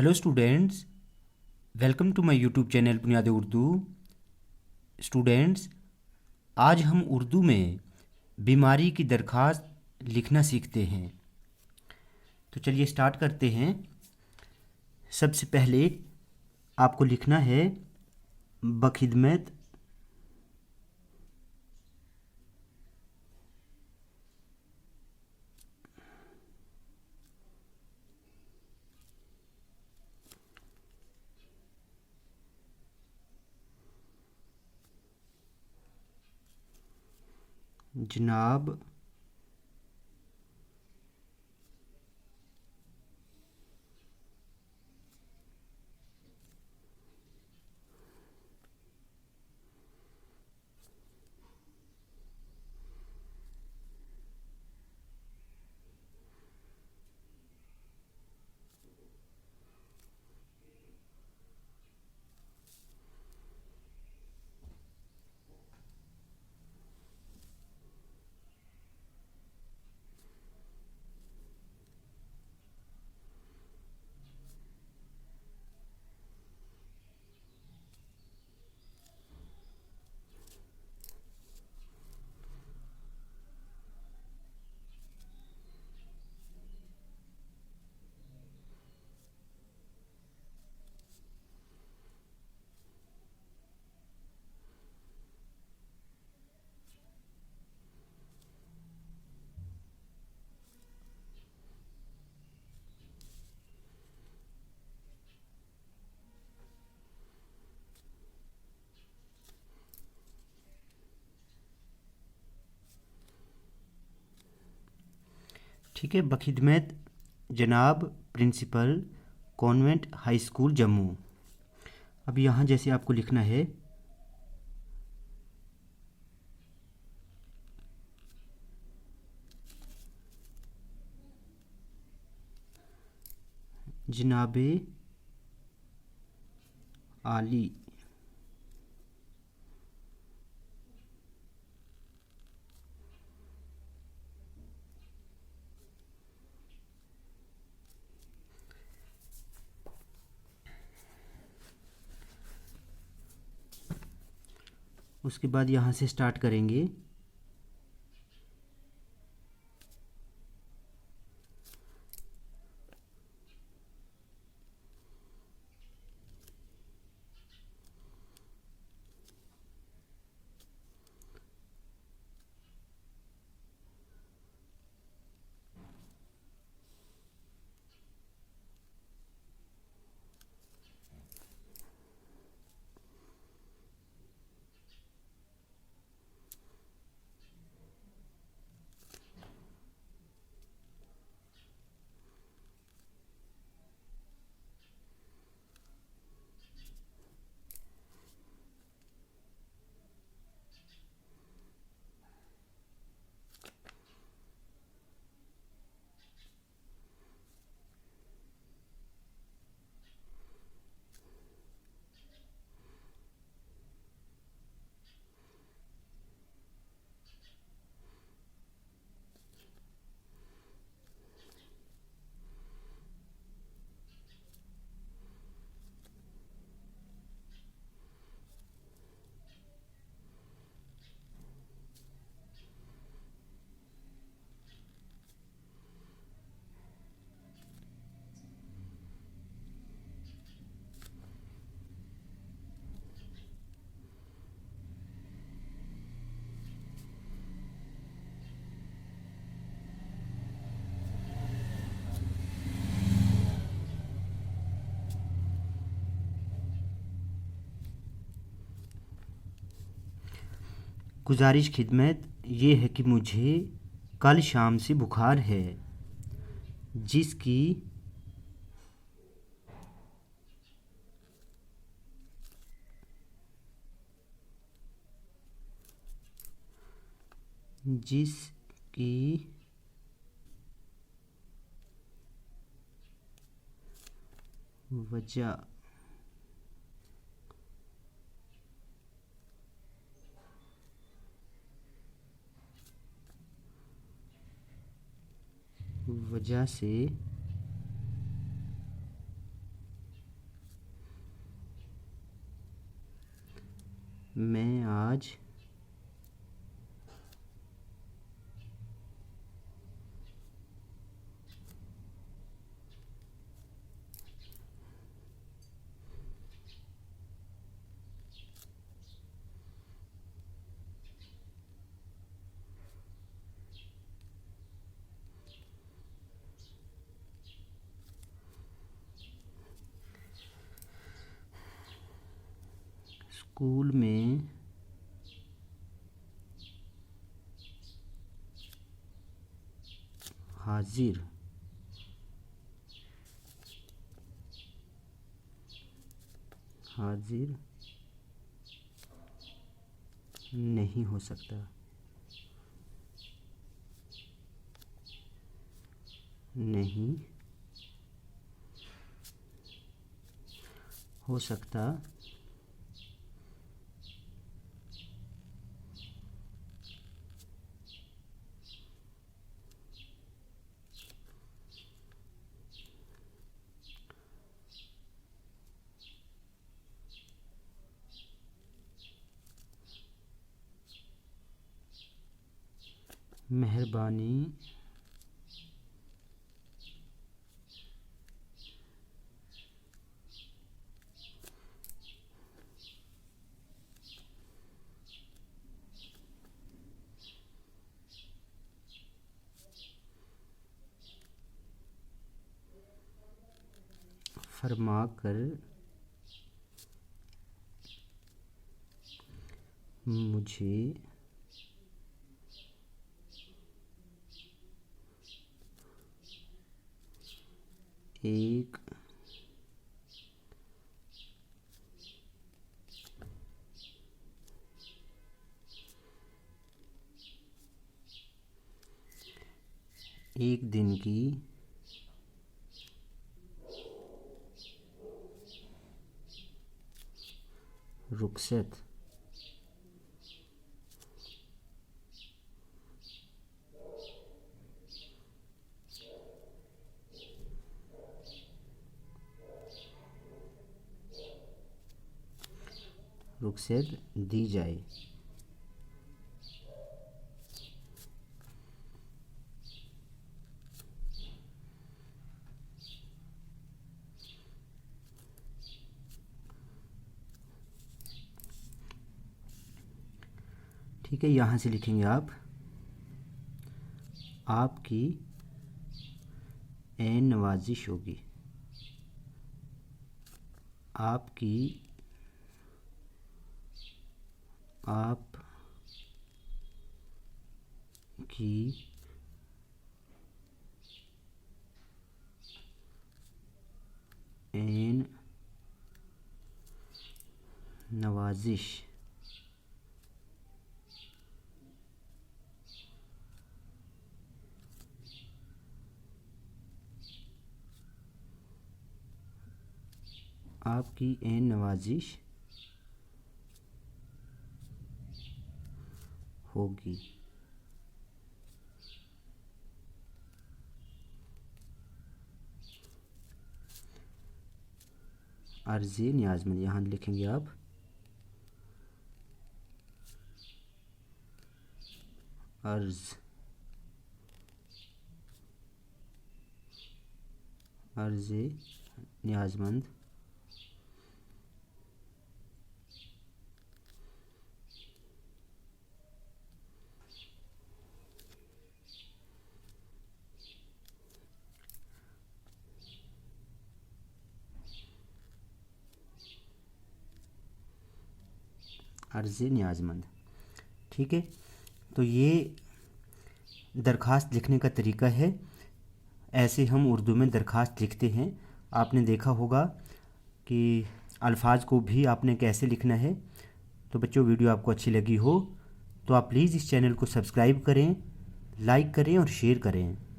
Hello students, welcome to my YouTube channel Buniyad Urdu. Students, आज हम उर्दू में बीमारी की दरख्वास्त लिखना सीखते हैं। तो चलिए स्टार्ट करते हैं। सबसे पहले आपको लिखना है बखिदमत जनाब ठीक है, बखिदमत जनाब principal convent high school Jammu. अब यहाँ जैसे आपको लिखना है जनाबे आली उसके बाद यहाँ से स्टार्ट करेंगे। गुजारिश खिदमत ये है कि मुझे कल शाम से बुखार है, जिसकी जिसकी वजह से मैं आज स्कूल में हाजिर नहीं हो सकता। नहीं हो सकता मेहरबानी फरमाकर मुझे एक दिन की रुखसत दी जाए। ठीक है, यहाँ से लिखेंगे आप आपकी ऐन नवाजिश होगी। आपकी ऐन नवाजिश आपकी ऐन नवाजिश होगी। अर्ज़े न्याज़मंद यहाँ लिखेंगे आप अर्ज़े न्याज़मंद अर्ज़े न्याज़मंद। ठीक है, तो ये दरख्वास्त लिखने का तरीका है। ऐसे हम उर्दू में दरख्वास्त लिखते हैं। आपने देखा होगा कि अल्फाज को भी आपने कैसे लिखना है। तो बच्चों, वीडियो आपको अच्छी लगी हो तो आप प्लीज़ इस चैनल को सब्सक्राइब करें, लाइक करें और शेयर करें।